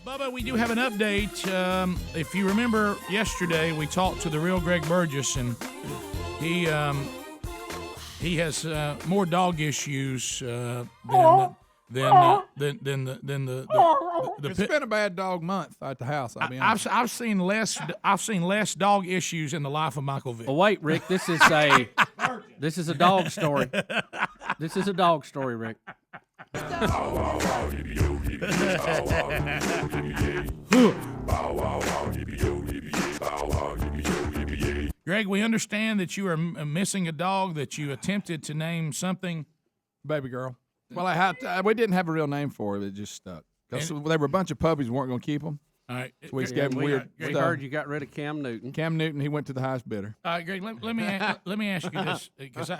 Bubba, we do have an update. If you remember yesterday, we talked to the real Greg Burgess, and he has more dog issues than the It's been a bad dog month at the house. I'll be honest. I've seen less dog issues in the life of Michael Vick. Well, wait, Rick. This is a dog story. This is a dog story, Rick. Greg, we understand that you are missing a dog that you attempted to name something. Baby girl. Well, we didn't have a real name for it. It just stuck. Because there were a bunch of puppies we weren't going to keep them. All right. So we just gave them weird We stuff. heard you got rid of Cam Newton. Cam Newton, he went to the highest bidder. All right, Greg, let me ask you this, because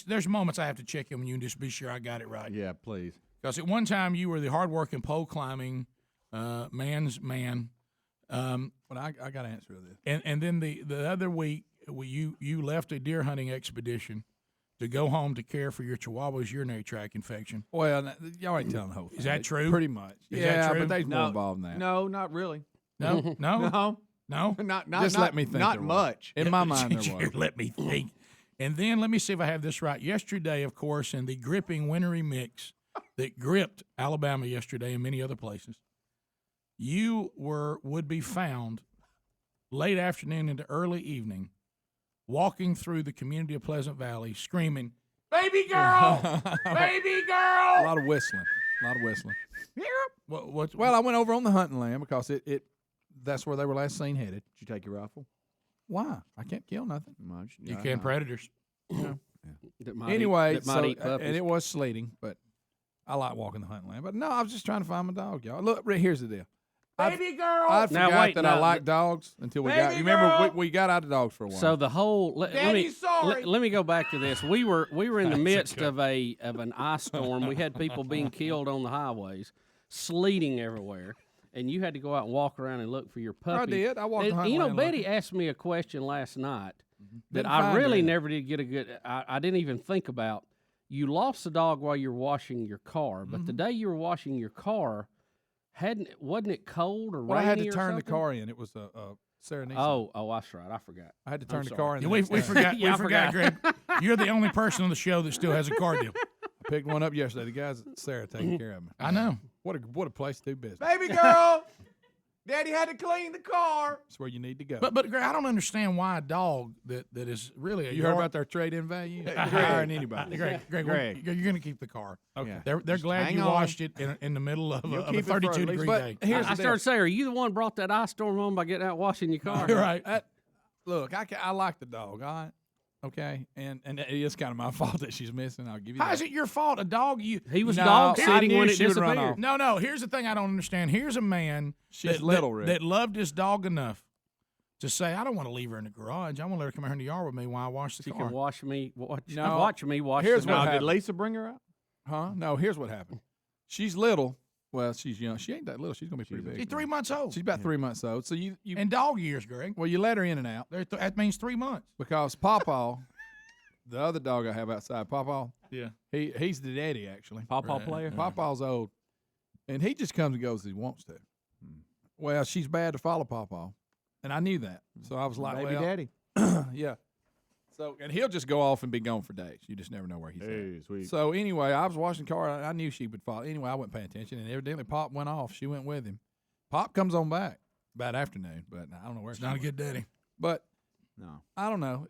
there's moments I have to check in when you just be sure I got it right. Yeah, please. Because at one time you were the hardworking pole climbing man's man. But I got to answer this. And then the other week you left a deer hunting expedition to go home to care for your Chihuahua's urinary tract infection. Well, y'all ain't telling the whole thing. Is that true? Pretty much. Is that true? But there's more involved in that. No, not really. No, No, not Just let me think. Not there was. much. In my mind, there was. Let me think. And then let me see if I have this right. Yesterday, of course, in the gripping wintry mix that gripped Alabama yesterday and many other places, you would be found late afternoon into early evening walking through the community of Pleasant Valley screaming, "Baby girl! Baby girl!" A lot of whistling. What? Well, I went over on the hunting land because that's where they were last seen headed. Did you take your rifle? Why? I can't kill nothing. Much. You can't predators. Anyway, that might eat puppies. and it was sleeting, but I like walking the hunting land. But no, I was just trying to find my dog, y'all. Look, here's the deal. Baby girl! I Now, forgot wait, that now, I like dogs until we got. You remember we got out of dogs for a while. So the whole let me go back to this. We were in the midst of an ice storm. We had people being killed on the highways, sleeting everywhere, and you had to go out and walk around and look for your puppy. I did. I walked the hunting land Betty looking. asked me a question last night that Didn't I find really her. never did get a good. I didn't even think about. You lost the dog while you were washing your car, but the day you were washing your car, wasn't it cold or Well, I rainy had to or turn the something? car in. It was a Serenade. Oh, that's right. I forgot. I had to turn the sorry. car in. Yeah, the we next day. forgot. Yeah, I we forgot, forgot. Greg. You're the only person on the show that still has a car deal. I picked one up yesterday. The guys at Sarah taking care of me. I know. What a place to do business. Baby girl, Daddy had to clean the car. That's where you need to go. But Greg, I don't understand why a dog that is really a you heard about their trade-in value? They're hiring anybody. Greg, Greg. you're going to keep the car. Okay. They're glad hang you on. washed it in the middle of You'll a keep it for at 32 least- degree But day. here's I the deal. started saying, "Are you the one brought that ice storm home by getting out washing your car?" You're right. Look, I like the dog, all right? Okay? And it is kind of my fault that she's missing. I'll give you How that. is it your fault? A dog you He was No, dog I sitting knew when it she would run disappeared. off. No, here's the thing I don't understand. Here's a man She's little, Rick. that loved his dog enough to say, I don't want to leave her in the garage. I want to let her come here in the yard with me while I wash the She car. can watch me watch No, wash. here's the what dog. Did happened. Lisa bring her out? Huh? No, here's what happened. She's little. Well, she's young. She ain't that little. She's going to be pretty She's big. 3 months old. She's about 3 months old. So you in dog years, Greg. well, you let her in and out That means 3 months. because Pawpaw, the other dog I have outside, Pawpaw, Yeah. he's the daddy, actually. Pawpaw player? Pawpaw's old, and he just comes and goes as he wants to. Well, she's bad to follow Pawpaw, and I knew that. So I was like, Baby well, daddy. yeah. So, and he'll just go off and be gone for days. You just never know where he's at. Sweet. So anyway, I was washing the car. I knew she would follow. Anyway, I wasn't paying attention, and evidently Pop went off. She went with him. Pop comes on back about afternoon, but I don't know where. It's not a good daddy. But No. I don't know.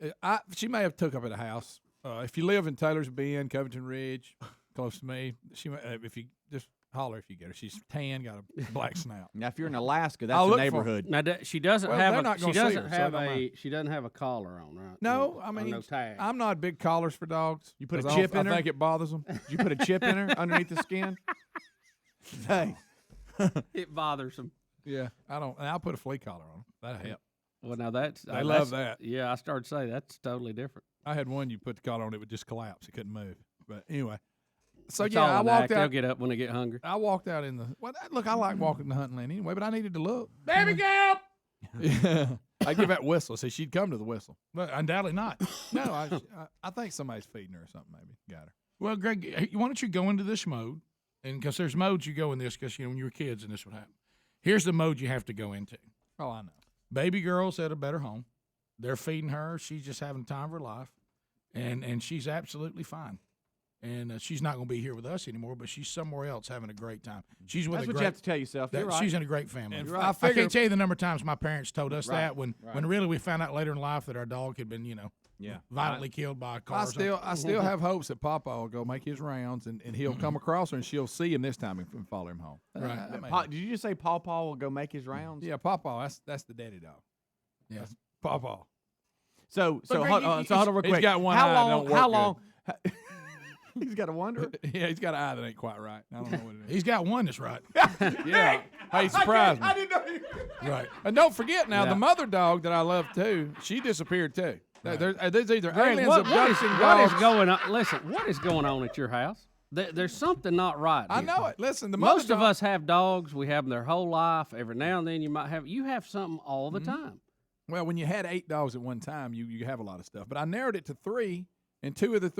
She may have took up at a house. If you live in Taylor's Bend, Covington Ridge, close to me, she may, if you just holler if you get her. She's tan, got a black snout. Now, if you're in Alaska, I'll that's a look for- neighborhood. Now she doesn't Well, have they're a not she gonna see doesn't her, so it have don't matter. she doesn't have a collar on, right? No, I Or mean, no tag. I'm not big collars for dogs. You put a 'cause chip I in her? think it bothers them. Did you put a chip in her underneath the skin? Hey. It bothers them. Yeah, I don't. And I'll put a flea collar on them. That'll help. Well, now that's They love that's- that. Yeah, I started to say that's totally different. I had one you put the collar on, it would just collapse. It couldn't move. But anyway, so It's yeah, all I an walked act. They'll out. get up when they get hungry. I walked out in the. Well, look, I like walking the hunting land anyway, but I needed to look. Baby girl! Yeah, I give that whistle. So she'd come to the whistle. But undoubtedly not. No, I think somebody's feeding her or something. Maybe got her. Well, Greg, why don't you go into this mode? And because there's modes you go in this, because when you were kids and this would happen. Here's the mode you have to go into. Oh, I know. Baby girl's at a better home. They're feeding her. She's just having the time of her life, and she's absolutely fine. And she's not going to be here with us anymore, but she's somewhere else having a great time. She's with That's a what great, you have to tell yourself. You're right. She's in a great family. And I can't tell you the number of times my parents told us that when really we found out later in life that our dog had been, violently killed by a car. I still have hopes that Papa will go make his rounds and he'll come across her and she'll see him this time and follow him home. Right. Did you just say Paw will go make his rounds? Yeah, Papa. That's the daddy dog. Yeah, Papa. So Greg, hold on real quick. He's got one how eye. long? Don't work How good. long? He's got a wonder. Yeah, he's got an eye that ain't quite right. I don't know what it is. he's got one that's right. Yeah. Hey, surprised me. I didn't know. Right. And don't forget now, the mother dog that I love too, she disappeared too. There's either aliens, abduction what dogs. is going on? Listen, what is going on at your house? There's something not right. I here. know it. Listen, the mother Most of dog- us have dogs. We have them their whole life. Every now and then you have something all the time. Well, when you had 8 dogs at one time, you have a lot of stuff. But I narrowed it to 3, and 2 of the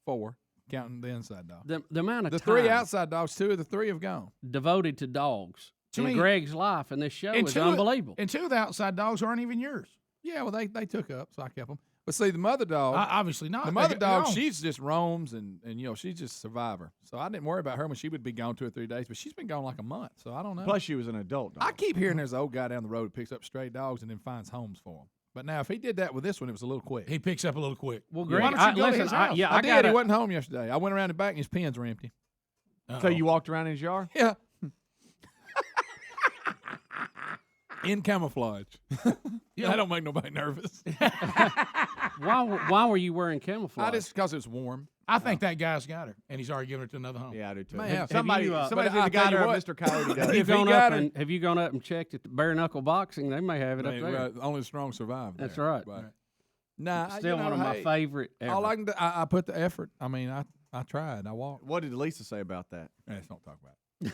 4, counting the inside dog. The amount of The time 3 outside dogs, 2 of the 3 have gone. devoted to dogs To in me- Greg's life and this show And is two- unbelievable. And 2 of the outside dogs aren't even yours. Yeah, well, they took up, so I kept them. But see, the mother dog, Obviously not. the mother They- dog, no. she's just roams and she's just a survivor. So I didn't worry about her when she would be gone 2 or 3 days, but she's been gone like a month. So I don't know. Plus, she was an adult dog. I keep hearing there's an old guy down the road who picks up stray dogs and then finds homes for them. But now, if he did that with this one, it was a little quick. He picks up a little quick. Well, Why Greg, don't you go to listen, his house? I did. He gotta- wasn't home yesterday. I went around the back and his pens were empty. So you walked around in his yard? Yeah. In camouflage. Yeah, that don't make nobody nervous. Why were you wearing camouflage? Because it's warm. I think that guy's got her, and he's already given her to another home. Yeah, I do too. May have. Somebody's But either I'll got tell you her or what. Mr. Coyote does. have if you he gone got up her- have you gone up and checked at the bare knuckle boxing? They may have it up Man, there. only the strong survive. That's there. right. But, nah, Still one of my favorite ever. All I can do, I put the effort. I mean, I tried. I walked. What did Lisa say about that? Let's don't talk about it.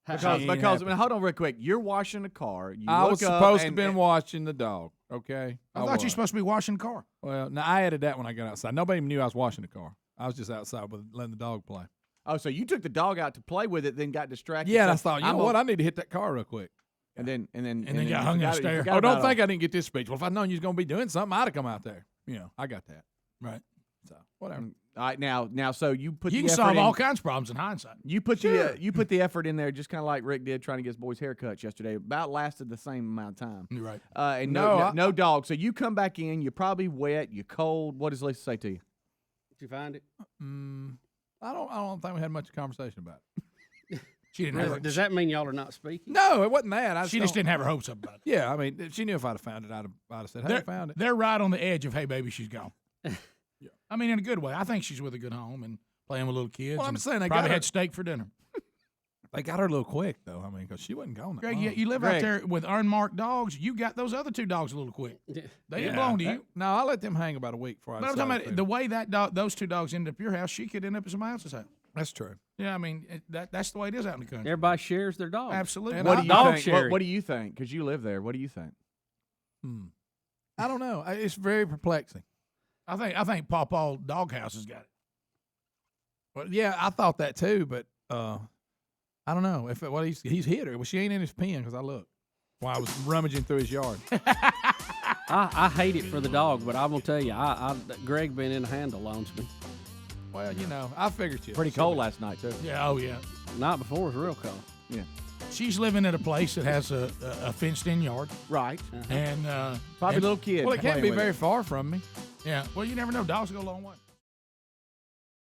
Because ain't I mean, happy. hold on real quick. You're washing a car. You I look was up supposed to and- have been watching the dog. Okay. I thought you were supposed to be washing the car. Well, now I added that when I got outside. Nobody even knew I was washing the car. I was just outside with letting the dog play. Oh, so you took the dog out to play with it, then got distracted. Yeah, and I So thought, you know what? I need to hit that car real quick. And then got hung in a stair. Oh, don't think I didn't get this speech. Well, if I'd known you was going to be doing something, I'd have come out there. I got that. Right. So, whatever. All right, now, so you put You the can effort solve in, all kinds of problems in hindsight. You put the effort in there, just kind of like Rick did trying to get his boys haircuts yesterday. About lasted the same amount of time. You're right. And No, no dog. So you come back in. You're probably wet. You're cold. What does Lisa say to you? Did you find it? I don't think we had much conversation about it. She didn't have her, Does that mean y'all are not speaking? No, it wasn't that. she just didn't have her hopes up about it. Yeah, I mean, if she knew if I'd have found it, I'd have said, hey, I found it. They're right on the edge of, hey, baby, she's gone. I mean, in a good way. I think she's with a good home and playing with little kids. Well, I'm and saying they probably got her- had steak for dinner. They got her a little quick, though. I mean, because she wasn't gone that Greg, long. you live Greg. out there with unmarked dogs. You got those other 2 dogs a little quick. They didn't belong to you. No, I let them hang about a week before I But I'm decided talking to about the way that those 2 dogs ended up at your house. She could end up at somebody else's house. That's true. Yeah, I mean that's the way it is out in the country. Everybody shares their dog. Absolutely. And What I- do you dog think? sharing. What do you think? Because you live there. What do you think? I don't know. It's very perplexing. I think Paw Paw Doghouse has got it. But yeah, I thought that too. But I don't know if he's hit her. Well, she ain't in his pen because I looked while I was rummaging through his yard. I hate it for the dog, but I'm gonna tell you, Greg being in the handle loans me. Well, I figured you. Pretty cold last night too. Yeah. Oh yeah. Night before was real cold. Yeah. She's living at a place that has a fenced-in yard, Right. and Probably and- little kid. Well, it can't playing be with very it. far from me. yeah. Well, you never know. Dogs go a long way.